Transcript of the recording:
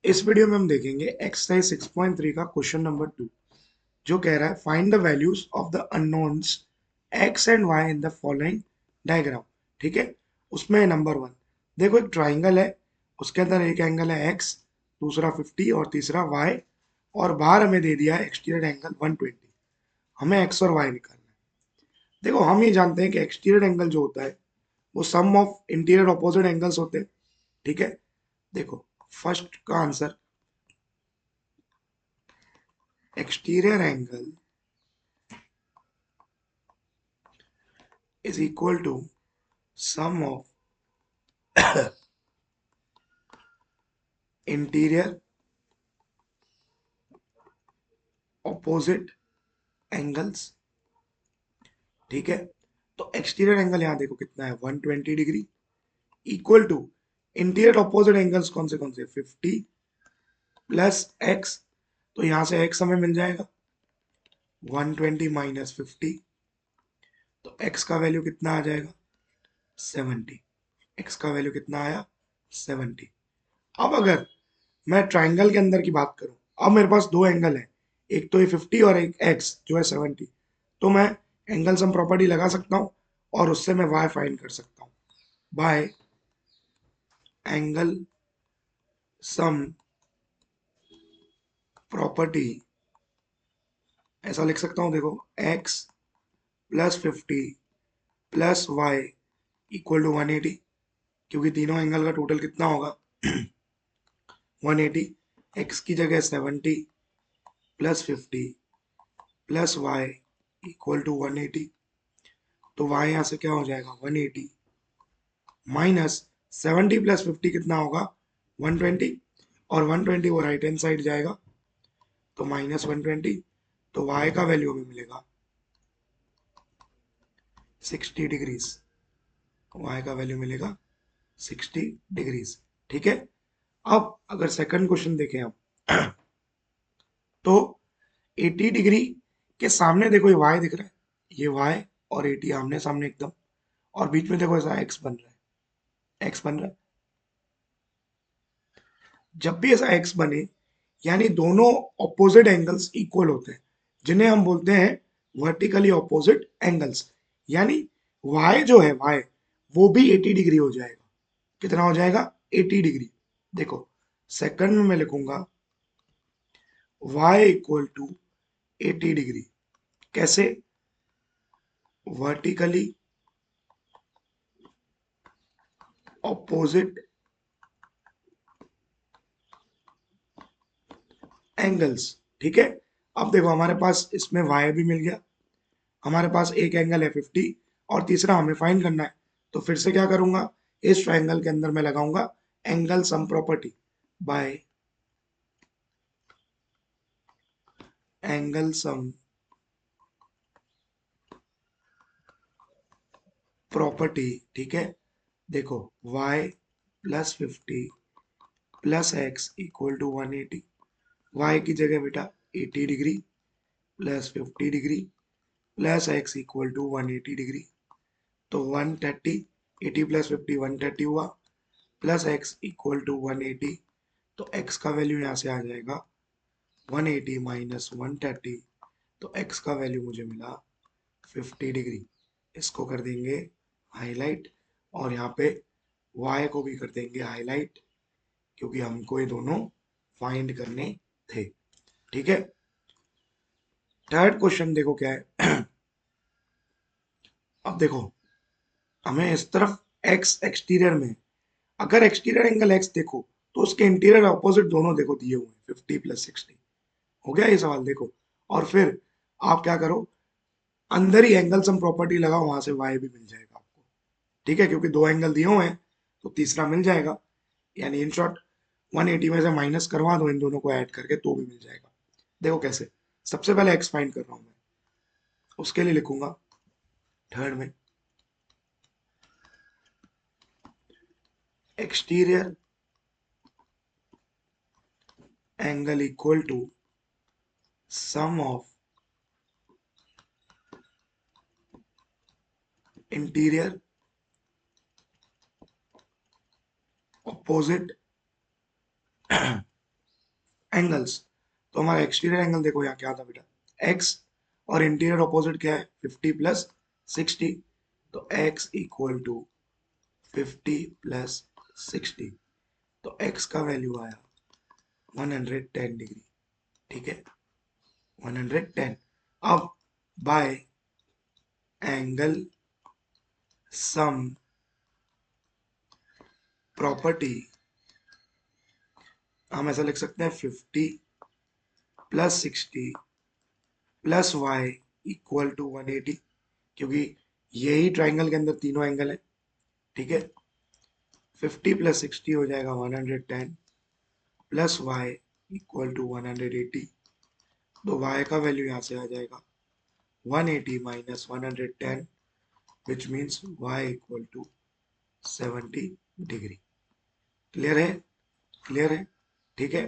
इस वीडियो में हम देखेंगे एक्सरसाइज 6.3 का क्वेश्चन नंबर 2, जो कह रहा है find the values of the unknowns x and y in the following diagram. ठीक है, उसमें नंबर 1 देखो, एक ट्राइंगल है, उसके अंदर एक एंगल है एक्स, दूसरा 50 और तीसरा वाई, और बाहर हमें दे दिया है एक्सटीरियर एंगल 120। हमें एक्स और वाई निकालना है। देखो, हम ये जानते हैं कि एक्सटीरियर एंगल जो होता है वो सम ऑफ इंटीरियर ऑपोजिट एंगल्स होते हैं। ठीक है, देखो फर्स्ट का answer, exterior angle is equal to sum of interior opposite angles। ठीक है, तो एक्सटीरियर एंगल यहां देखो कितना है, 120 degree, equal to interior opposite angles कौन से 50 प्लस एक्स। तो यहां से एक्स हमें मिल जाएगा 120 माइनस 50, तो एक्स का वैल्यू कितना आ जाएगा 70। एक्स का वैल्यू कितना आया 70। अब अगर मैं ट्राइंगल के अंदर की बात करूं, अब मेरे पास दो एंगल है, एक तो ये 50 और एक एक्स जो है 70। तो मैं एंगल सम प्रॉपर्टी लगा सकता हूं और उससे मैं वाई फाइंड कर सकता हूं बाय एंगल सम प्रॉपर्टी। ऐसा लिख सकता हूं, देखो x plus 50 plus y equal to 180, क्योंकि तीनों एंगल का टोटल कितना होगा 180। एक्स की जगह 70 plus 50 plus y equal to 180, तो y यहाँ से क्या हो जाएगा 180 माइनस 70 प्लस 50 कितना होगा 120, और 120 वो राइट हैंड साइड जाएगा तो माइनस 120, तो y का वैल्यू हमें मिलेगा 60 डिग्रीज। y का वैल्यू मिलेगा 60 डिग्रीज। ठीक है, अब अगर सेकंड क्वेश्चन देखें हम तो 80 डिग्री के सामने देखो ये y दिख रहा है, ये y और 80 आमने सामने एकदम, और बीच में देखो ऐसा x बन रहा है, x बन रहा है। जब भी ऐसा एक्स बने, यानी दोनों ऑपोजिट एंगल्स इक्वल होते हैं, जिन्हें हम बोलते हैं वर्टिकली ऑपोजिट एंगल्स। यानी वाई जो है, वाई वो भी 80 डिग्री हो जाएगा। कितना हो जाएगा 80 डिग्री। देखो सेकंड में मैं लिखूंगा वाई इक्वल टू 80 डिग्री। कैसे? Vertically opposite angles. ठीक है, अब देखो हमारे पास इसमें वाई भी मिल गया, हमारे पास एक एंगल है 50 और तीसरा हमें फाइंड करना है। तो फिर से क्या करूंगा, इस ट्राइंगल के अंदर मैं लगाऊंगा angle sum property by angle sum property. ठीक है, देखो y plus 50 plus x equal to 180। y की जगह बेटा 80 degree plus 50 degree plus x equal to 180 degree, तो 130, 80 प्लस 50 130 हुआ, प्लस एक्स इक्वल टू 180, तो x का वैल्यू यहाँ से आ जाएगा 180 माइनस 130, तो x का वैल्यू मुझे मिला 50 डिग्री। इसको कर देंगे हाईलाइट, और यहाँ पे y को भी कर देंगे हाईलाइट, क्योंकि हमको ये दोनों फाइंड करने थे। ठीक है, थर्ड क्वेश्चन देखो क्या है अब देखो, हमें इस तरफ x एक्सटीरियर में, अगर एक्सटीरियर एंगल x देखो तो उसके इंटीरियर ऑपोजिट दोनों देखो दिए हुए हैं 50 प्लस 60। हो गया ये सवाल, देखो। और फिर आप क्या करो, अंदर ही एंगल सम प्रॉपर्टी लगाओ, वहां से y भी मिल जाएगा आपको। ठीक है, क्योंकि दो एंगल दिए हुए हैं तो तीसरा मिल जाएगा। यानी इन शॉर्ट 180 में से माइनस करवा दो इन दोनों को ऐड करके तो भी मिल जाएगा। देखो कैसे, सबसे पहले एक्स फाइंड कर रहा हूं मैं, उसके लिए लिखूंगा थर्ड में exterior angle equal to sum of interior opposite angles. तो हमारा एक्सटीरियर एंगल देखो यहाँ क्या था बेटा, एक्स, और इंटीरियर ऑपोजिट क्या है, 50 प्लस 60। तो एक्स इक्वल टू 50 प्लस 60। तो एक्स का वैल्यू आया 110 डिग्री, ठीक है, 110। अब बाय एंगल सम प्रॉपर्टी हम ऐसा लिख सकते हैं 50 plus 60 plus y equal to 180, क्योंकि यही ट्राइंगल के अंदर तीनों एंगल है, ठीक है। 50 प्लस 60 हो जाएगा 110 प्लस वाई इक्वल टू 180। तो वाई का वैल्यू यहाँ से आ जाएगा 180 minus 110, which means y equal to 70 degree. Clear है, क्लियर है, ठीक है।